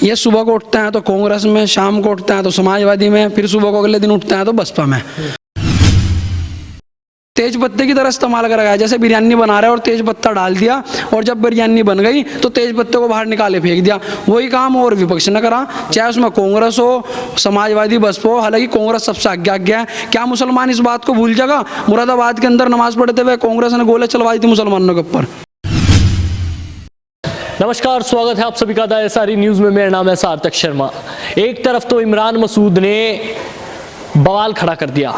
ये सुबह को उठते हैं तो कांग्रेस में, शाम को उठते हैं तो समाजवादी में, फिर सुबह को अगले दिन उठते हैं तो बसपा में। तेज पत्ते की तरह इस्तेमाल करा गया, जैसे बिरयानी बना रहे हैं और तेज पत्ता डाल दिया, और जब बिरयानी बन गई तो तेज पत्ते को बाहर निकाले फेंक दिया। वही काम और विपक्ष ने करा, चाहे उसमें कांग्रेस हो, समाजवादी, बसपा हो। हालांकि कांग्रेस सबसे आगे है। क्या मुसलमान इस बात को भूल जाएगा? मुरादाबाद के अंदर नमाज पढ़ते हुए कांग्रेस ने गोले चलवाई थी मुसलमानों के ऊपर। नमस्कार, स्वागत है आप सभी का SRE न्यूज़ में। मेरा नाम है सार्थक शर्मा। एक तरफ तो इमरान मसूद ने बवाल खड़ा कर दिया,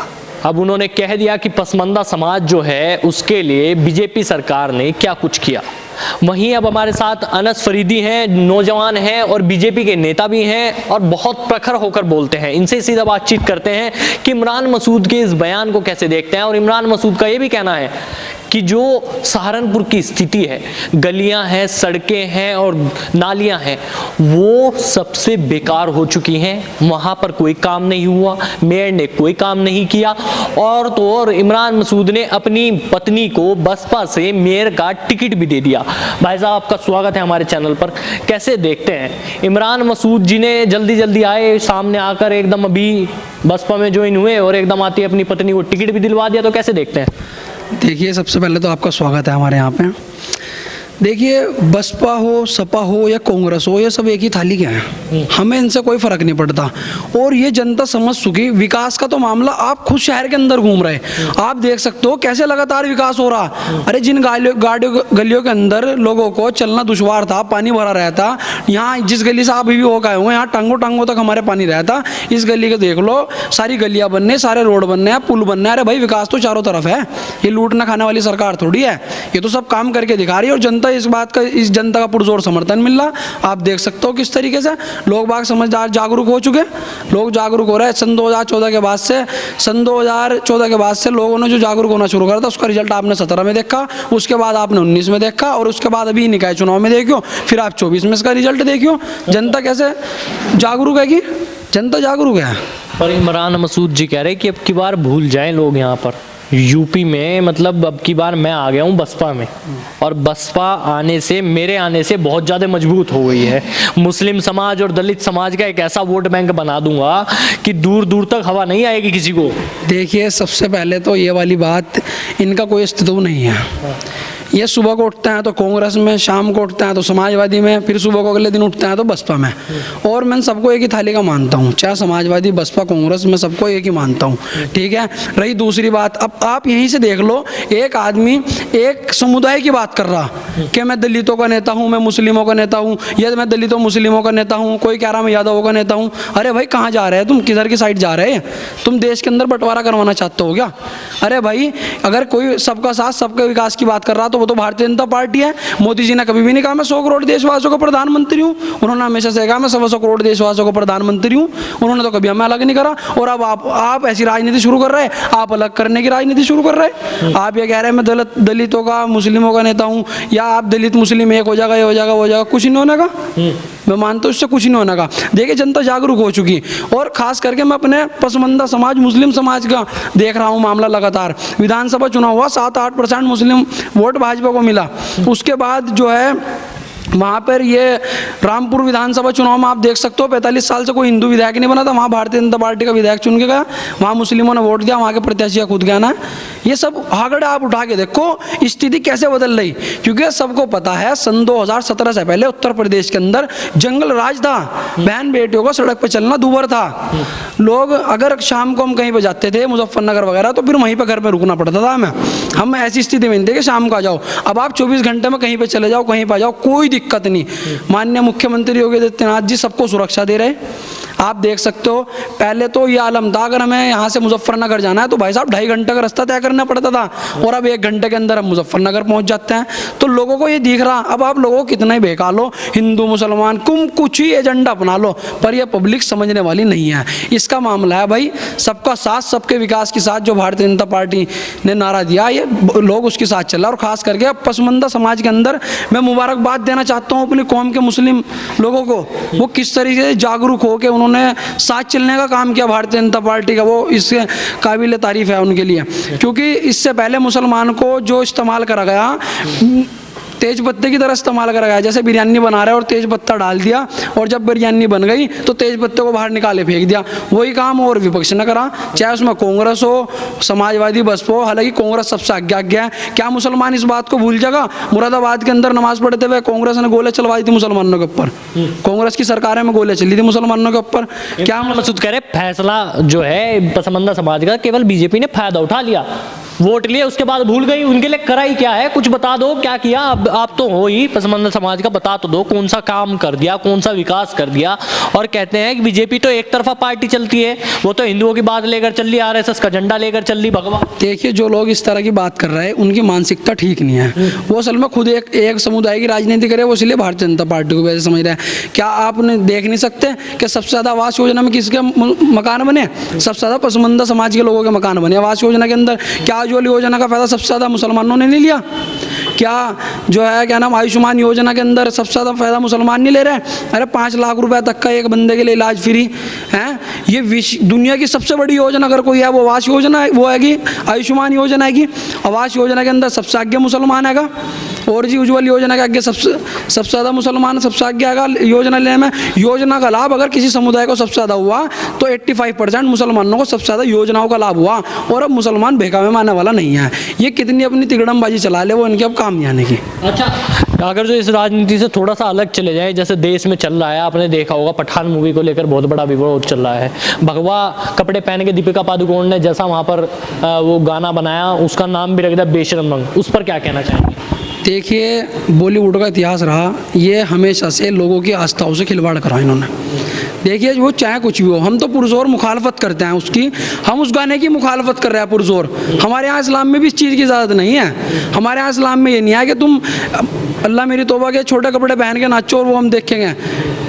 अब उन्होंने कह दिया कि पसमानदा समाज जो है उसके लिए बीजेपी सरकार ने क्या कुछ किया। वहीं अब हमारे साथ अनस फरीदी हैं, नौजवान हैं और बीजेपी के नेता भी हैं और बहुत प्रखर होकर बोलते हैं। इनसे सीधा बातचीत करते हैं कि इमरान मसूद के इस बयान को कैसे देखते हैं। और इमरान मसूद का ये भी कहना है कि जो सहारनपुर की स्थिति है, गलियां हैं, सड़कें हैं और नालियां हैं, वो सबसे बेकार हो चुकी हैं। वहां पर कोई काम नहीं हुआ, मेयर ने कोई काम नहीं किया। और तो और इमरान मसूद ने अपनी पत्नी को बसपा से मेयर का टिकट भी दे दिया। भाई साहब, आपका स्वागत है हमारे चैनल पर। कैसे देखते हैं इमरान मसूद जी ने जल्दी जल्दी आए, सामने आकर एकदम अभी बसपा में ज्वाइन हुए और एकदम आती अपनी पत्नी को टिकट भी दिलवा दिया, तो कैसे देखते हैं? देखिए, सबसे पहले तो आपका स्वागत है हमारे यहाँ पे। देखिए, बसपा हो, सपा हो या कांग्रेस हो, ये सब एक ही थाली के हैं। हमें इनसे कोई फर्क नहीं पड़ता। और ये जनता समझ चुकी। विकास का तो मामला, आप खुद शहर के अंदर घूम रहे, आप देख सकते हो कैसे लगातार विकास हो रहा। अरे जिन गाड़ियों गलियों के अंदर लोगों को चलना दुश्वार था, पानी भरा रहता, यहाँ जिस गली से आप अभी हो गए हुए, यहाँ टांगों टांगों तक हमारे पानी रहता। इस गली के देख लो, सारी गलियाँ बनने, सारे रोड बनने हैं, पुल बनने। अरे भाई, विकास तो चारों तरफ है। ये लूटना खाने वाली सरकार थोड़ी है, ये तो सब काम करके दिखा रही है। और जनता इस बात का, इस जनता का पुरजोर समर्थन मिल रहा। आप देख सकते हो किस तरीके से लोग बाग समझदार, जागरूक हो चुके। लोग जागरूक हो रहे हैं। सन 2014 के बाद से लोगों ने जो जागरूक होना शुरू करा था, उसका रिजल्ट आपने 17 में देखा, उसके बाद आपने 19 में देखा, और उसके बाद अभी निकाय चुनाव में देखियो, फिर आप 24 में इसका रिजल्ट देखियो। जनता कैसे जागरूक है कि जनता जागरूक है। पर इमरान मसूद जी कह रहे हैं कि अब की बार भूल जाएं लोग यहाँ पर यूपी में, मतलब अब की बार मैं आ गया हूँ बसपा में, और बसपा आने से, मेरे आने से बहुत ज़्यादा मजबूत हो गई है। मुस्लिम समाज और दलित समाज का एक ऐसा वोट बैंक बना दूंगा कि दूर दूर तक हवा नहीं आएगी किसी को। देखिए, सबसे पहले तो ये वाली बात, इनका कोई अस्तित्व नहीं है। ये सुबह को उठते हैं तो कांग्रेस में, शाम को उठते हैं तो समाजवादी में, फिर सुबह को अगले दिन उठते हैं तो बसपा में। और मैं सबको एक ही थाली का मानता हूँ, चाहे समाजवादी, बसपा, कांग्रेस, मैं सबको एक ही मानता हूँ। ठीक है। रही दूसरी बात, अब आप यहीं से देख लो, एक आदमी एक समुदाय की बात कर रहा कि मैं दलितों का नेता हूँ, मैं मुस्लिमों का नेता हूँ, या मैं दलितों मुस्लिमों का नेता हूँ, कोई कह रहा मैं यादवों का नेता हूँ। अरे भाई, कहाँ जा रहे हैं तुम? किधर की साइड जा रहे हैं तुम? देश के अंदर बंटवारा करवाना चाहते हो क्या? अरे भाई, अगर कोई सबका साथ सबके विकास की बात कर रहा तो वो तो भारतीय जनता पार्टी है। मोदी जी ने कभी भी नहीं कहा मैं 100 करोड़ देशवासियों का प्रधानमंत्री हूँ। उन्होंने हमेशा से कहा मैं 100 करोड़ देशवासियों का प्रधानमंत्री हूँ। उन्होंने तो कभी हमें अलग नहीं करा। और अब आप ऐसी राजनीति शुरू कर रहे हैं, आप अलग करने की राजनीति शुरू कर रहे हैं। आप ये कह रहे हैं मैं दलितों का, मुस्लिमों का नेता हूँ, या आप दलित मुस्लिम एक हो जाएगा, ये हो जाएगा, वो हो जाएगा, कुछ नहीं होने का। मैं मानता हूँ इससे कुछ नहीं होने का। देखिए, जनता जागरूक हो चुकी, और खास करके मैं अपने पसमानदा समाज, मुस्लिम समाज का देख रहा हूँ मामला। लगातार विधानसभा चुनाव हुआ, 7-8% मुस्लिम वोट भाजपा को मिला। उसके बाद जो है वहाँ पर ये रामपुर विधानसभा चुनाव में आप देख सकते हो, 45 साल से कोई हिंदू विधायक नहीं बना था, वहाँ भारतीय जनता पार्टी का विधायक चुन के गया, वहाँ मुस्लिमों ने वोट दिया, वहाँ के प्रत्याशी का खुद गया ना। ये सब आंकड़े आप उठा के देखो, स्थिति कैसे बदल रही। क्योंकि सबको पता है, सन 2017 से पहले उत्तर प्रदेश के अंदर जंगल राज था, बहन बेटियों को सड़क पर चलना दूभर था। लोग अगर शाम को हम कहीं पर जाते थे, मुजफ्फरनगर वगैरह, तो फिर वहीं पर घर में रुकना पड़ता था हमें। हम ऐसी स्थिति में नहीं थे कि शाम को आ जाओ। अब आप 24 घंटे में कहीं पर चले जाओ, कहीं पर जाओ, कोई दिक्कत नहीं। माननीय मुख्यमंत्री योगी आदित्यनाथ जी सबको सुरक्षा दे रहे। आप देख सकते हो, पहले तो ये आलम था, अगर हमें यहाँ से मुजफ्फरनगर जाना है तो भाई साहब 2.5 घंटे का रास्ता तय करना पड़ता था, और अब 1 घंटे के अंदर हम मुजफ्फरनगर पहुँच जाते हैं। तो लोगों को ये दिख रहा। अब आप लोगों को कितना ही बहका लो, हिंदू मुसलमान कुछ ही एजेंडा अपना लो, पर यह पब्लिक समझने वाली नहीं है। इसका मामला है भाई, सबका साथ सबके विकास के साथ जो भारतीय जनता पार्टी ने नारा दिया, ये लोग उसके साथ चल रहा। और खास करके पसमानदा समाज के अंदर मैं मुबारकबाद देना चाहता हूँ अपनी कौम के मुस्लिम लोगों को। वो किस तरीके से जागरूक हो के उन्होंने साथ चलने का काम किया भारतीय जनता पार्टी का, वो इससे काबिल तारीफ है उनके लिए। क्योंकि इससे पहले मुसलमान को जो इस्तेमाल करा गया, तेज पत्ते की तरह इस्तेमाल करा गया। जैसे बिरयानी बना रहे हैं और तेज पत्ता डाल दिया, और जब बिरयानी बन गई तो तेज पत्ते को बाहर निकाले फेंक दिया। वही काम और विपक्ष ने करा, चाहे उसमें कांग्रेस हो, समाजवादी, बसपा हो। हालांकि कांग्रेस सबसे आगे है। क्या मुसलमान इस बात को भूल जाएगा? मुरादाबाद के अंदर नमाज पढ़ते हुए कांग्रेस ने गोले चलवाई थी मुसलमानों के ऊपर, कांग्रेस की सरकारें में गोले चली थी मुसलमानों के ऊपर। क्या मसूद कह रहे फैसला जो है पसमानदा समाज का केवल बीजेपी ने फायदा उठा लिया, वोट लिए, उसके बाद भूल गई। उनके लिए करा ही क्या है? कुछ बता दो क्या किया। अब आप तो हो ही पसमानदा समाज का, बता तो दो कौन सा काम कर दिया, कौन सा विकास कर दिया। और कहते हैं कि बीजेपी तो एक तरफा पार्टी चलती है, वो तो हिंदुओं की बात लेकर चल रही, आरएसएस का झंडा लेकर चल रही। भगवान देखिए, जो लोग इस तरह की बात कर रहे हैं उनकी मानसिकता ठीक नहीं है। वो असल में खुद एक समुदाय की राजनीति करे, वो इसलिए भारतीय जनता पार्टी को वैसे समझ रहे हैं। क्या आपने देख नहीं सकते कि सबसे ज्यादा आवास योजना में किसके मकान बने? सबसे ज्यादा पसमानदा समाज के लोगों के मकान बने आवास योजना के अंदर। क्या उज्ज्वल योजना का फायदा सबसे ज्यादा मुसलमानों ने नहीं लिया? क्या जो है क्या नाम आयुष्मान योजना के अंदर सबसे ज्यादा फायदा मुसलमान नहीं ले रहे? अरे 5 लाख रुपए तक का एक बंदे के लिए इलाज फ्री है। ये दुनिया की सबसे बड़ी योजना अगर कोई है वो आवास योजना है, वो है आयुष्मान योजना है। आवास योजना के अंदर सबसे आगे मुसलमान है, और जी उज्ज्वल योजना के आगे सबसे ज़्यादा मुसलमान सबसे आगे आएगा योजना लेने में। योजना का लाभ अगर किसी समुदाय को सबसे ज़्यादा हुआ तो 85% मुसलमानों को सबसे ज़्यादा योजनाओं का लाभ हुआ, और अब मुसलमान बेकावे में आने वाला नहीं है। ये कितनी अपनी तिगड़मबाजी चला ले, वो इनके अब काम नहीं आने की। अच्छा, अगर जो इस राजनीति से थोड़ा सा अलग चले जाए, जैसे देश में चल रहा है, आपने देखा होगा पठान मूवी को लेकर बहुत बड़ा विवाद चल रहा है। भगवा कपड़े पहन के दीपिका पादुकोण ने जैसा वहाँ पर वो गाना बनाया, उसका नाम भी रख दिया बेशरम रंग, उस पर क्या कहना चाहेंगे? देखिए, बॉलीवुड का इतिहास रहा, ये हमेशा से लोगों की आस्थाओं से खिलवाड़ करा इन्होंने। देखिए, वो चाहे कुछ भी हो, हम तो पुरजोर मुखालफत करते हैं उसकी। हम उस गाने की मुखालफत कर रहे हैं पुरजोर। हमारे यहाँ इस्लाम में भी इस चीज़ की इजाज़त नहीं है। हमारे यहाँ इस्लाम में ये नहीं है कि तुम अल्लाह मेरी तौबा के छोटे कपड़े पहन के नाचो और वो हम देखेंगे।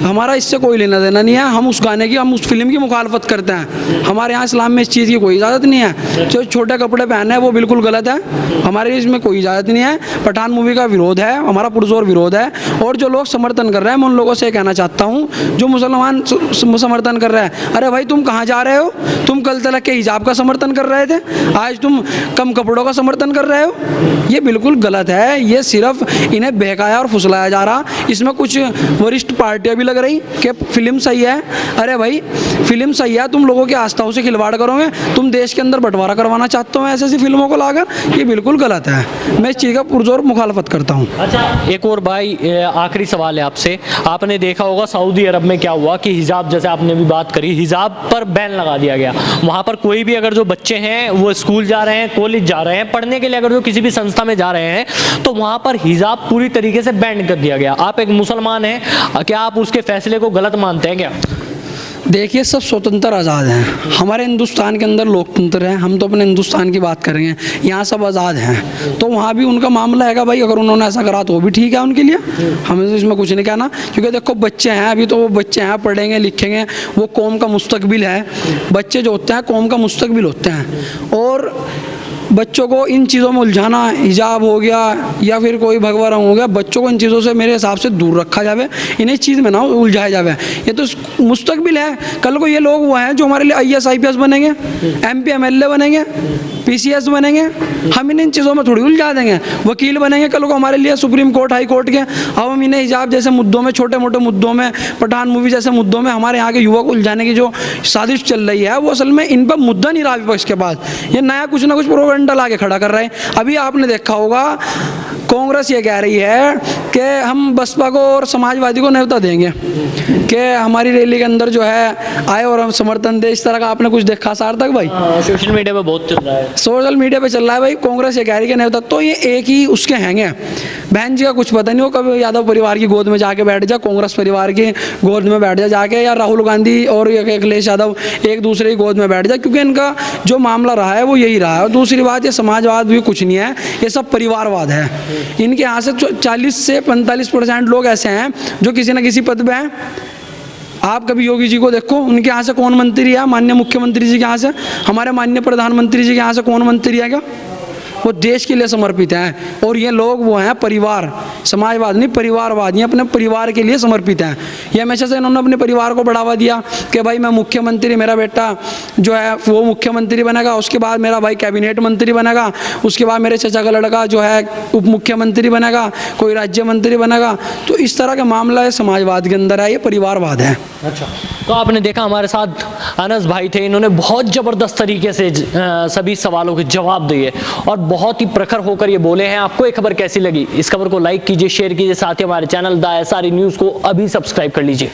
हमारा इससे कोई लेना देना नहीं है। हम उस गाने की, हम उस फिल्म की मुखालफत करते हैं। हमारे यहाँ इस्लाम में इस चीज़ की कोई इजाज़त नहीं है। जो छोटे कपड़े पहने हैं वो बिल्कुल गलत है, हमारे इसमें कोई इजाज़त नहीं है। पठान मूवी का विरोध है, हमारा पुरजोर विरोध है। और जो लोग समर्थन कर रहे हैं, मैं उन लोगों से कहना चाहता हूँ जो मुसलमान समर्थन कर रहे हैं, अरे भाई तुम कहाँ जा रहे हो? तुम कल तक के हिजाब का समर्थन कर रहे थे, आज तुम कम कपड़ों का समर्थन कर रहे हो। ये बिल्कुल गलत है। ये सिर्फ इन्हें बहकाया और फुसलाया जा रहा। इसमें कुछ वरिष्ठ पार्टियां भी लग रही कि फिल्म सही है। अरे भाई, फिल्म सही है, तुम लोगों की आस्थाओं से खिलवाड़ करोगे, तुम देश के अंदर बंटवारा करवाना चाहते हो ऐसी ऐसी फिल्मों को लाकर। ये बिल्कुल गलत है। मैं इस चीज़ का पुरजोर मुखालफत करता हूँ। अच्छा, एक और भाई आखिरी सवाल है आपसे। आपने देखा होगा सऊदी अरब में क्या हुआ कि हिजाब, जैसे आपने भी बात करी, हिजाब पर बैन लगा दिया गया। वहाँ पर कोई भी अगर जो बच्चे हैं वो स्कूल जा रहे हैं, कॉलेज जा रहे हैं, पढ़ने के लिए अगर जो किसी भी संस्था में जा रहे हैं, तो वहाँ पर हिजाब पूरी तरीके से बैन कर दिया गया। आप एक मुसलमान हैं, क्या आप उसके फैसले को गलत मानते हैं क्या? देखिए, सब स्वतंत्र आज़ाद हैं। हमारे हिंदुस्तान के अंदर लोकतंत्र है। हम तो अपने हिंदुस्तान की बात करेंगे, यहाँ सब आज़ाद हैं। तो वहाँ भी उनका मामला है भाई, अगर उन्होंने ऐसा करा तो वो भी ठीक है उनके लिए। हमें तो इसमें कुछ नहीं कहना, क्योंकि देखो बच्चे हैं, अभी तो वो बच्चे हैं, पढ़ेंगे लिखेंगे, वो कौम का मुस्तकबिल है। बच्चे जो होते हैं कौम का मुस्तकबिल होते हैं। और बच्चों को इन चीज़ों में उलझाना, हिजाब हो गया या फिर कोई भगवा रंग हो गया, बच्चों को इन चीज़ों से मेरे हिसाब से दूर रखा जावे। इन्हें इस चीज़ में ना उलझाया जावे। ये तो मुस्तकबिल है। कल को ये लोग वो हैं जो हमारे लिए IAS IPS बनेंगे, MP MLA बनेंगे, PCS बनेंगे। हम इन्हें इन चीज़ों में थोड़ी उलझा देंगे। वकील बनेंगे कल को हमारे लिए सुप्रीम कोर्ट, हाई कोर्ट के। अब हम इन्हें हिजाब जैसे मुद्दों में, छोटे मोटे मुद्दों में, पठान मूवी जैसे मुद्दों में हमारे यहाँ के युवा को उलझाने की जो साजिश चल रही है, वो असल में इन पर मुद्दा नहीं रहा विपक्ष के पास। ये नया कुछ ना कुछ प्रोपेगेंडा ला के खड़ा कर रहे हैं। अभी आपने देखा होगा कांग्रेस ये कह रही है कि हम बसपा को और समाजवादी को न्योता देंगे कि हमारी रैली के अंदर जो है आए और हम समर्थन दे। इस तरह का आपने कुछ देखा सार्थक भाई? सोशल मीडिया पे बहुत चल रहा है। सोशल मीडिया पे चल रहा है भाई। कांग्रेस ये कह रही है कि न्योता, तो ये एक ही उसके हैंगे। बहन जी का कुछ पता नहीं हो, कभी यादव परिवार की गोद में जाके बैठ जा, कांग्रेस परिवार की गोद में बैठ जा जाके, या राहुल गांधी और अखिलेश यादव एक दूसरे की गोद में बैठ जा, क्योंकि इनका जो मामला रहा है वो यही रहा है। और दूसरी बात, ये समाजवाद भी कुछ नहीं है, ये सब परिवारवाद है। इनके यहाँ से 40 से 45% लोग ऐसे हैं जो किसी न किसी पद पे हैं। आप कभी योगी जी को देखो, उनके यहाँ से कौन मंत्री है? माननीय मुख्यमंत्री जी के यहाँ से, हमारे माननीय प्रधानमंत्री जी के यहाँ से कौन मंत्री है क्या? वो देश के लिए समर्पित हैं। और ये लोग वो हैं परिवार, समाजवाद नहीं परिवारवाद, ये अपने परिवार के लिए समर्पित हैं। ये हमेशा से इन्होंने अपने परिवार को बढ़ावा दिया कि भाई मैं मुख्यमंत्री, मेरा बेटा जो है वो मुख्यमंत्री बनेगा, उसके बाद मेरा भाई कैबिनेट मंत्री बनेगा, उसके बाद मेरे चाचा का लड़का जो है उप मुख्यमंत्री बनेगा, कोई राज्य मंत्री बनेगा। तो इस तरह का मामला है समाजवाद के अंदर है, ये परिवारवाद है। अच्छा, तो आपने देखा हमारे साथ अनस भाई थे, इन्होंने बहुत ज़बरदस्त तरीके से सभी सवालों के जवाब दिए और बहुत ही प्रखर होकर ये बोले हैं। आपको ये खबर कैसी लगी? इस खबर को लाइक कीजिए, शेयर कीजिए, साथ ही हमारे चैनल द SRE न्यूज़ को अभी सब्सक्राइब कर लीजिए।